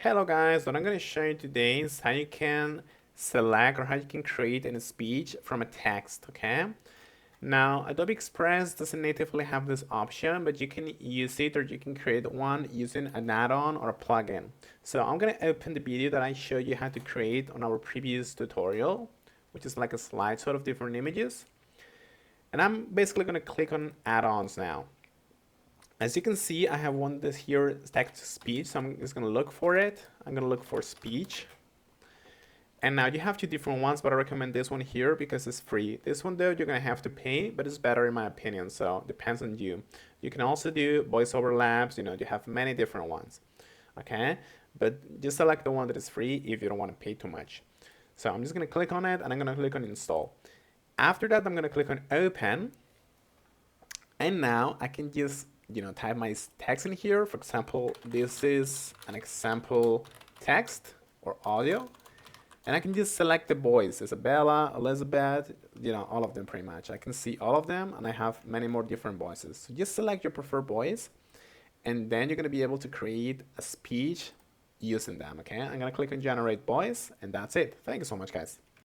Hello guys, what I'm going to show you today is how you can select or how you can create a speech from a text, okay? Now, Adobe Express doesn't natively have this option, but you can use it or you can create one using an add-on or a plugin. So I'm going to open the video that I showed you how to create on our previous tutorial, which is like a slideshow of different images. And I'm basically going to click on add-ons now. As you can see, I have one this here text to speech, so I'm just gonna look for it. I'm gonna look for speech. And now you have two different ones, but I recommend this one here because it's free. This one though, you're gonna have to pay, but it's better in my opinion, so it depends on you. You can also do voiceover labs, you have many different ones, okay? But just select the one that is free if you don't wanna pay too much. So I'm just gonna click on it and I'm gonna click on install. After that, I'm gonna click on open. And now I can just type my text in here. For example, this is an example text or audio, and I can just select the voice: Isabella, Elizabeth, all of them pretty much. I can see all of them, and I have many more different voices. So just select your preferred voice, and then you're gonna be able to create a speech using them. Okay, I'm gonna click on generate voice, and that's it. Thank you so much, guys.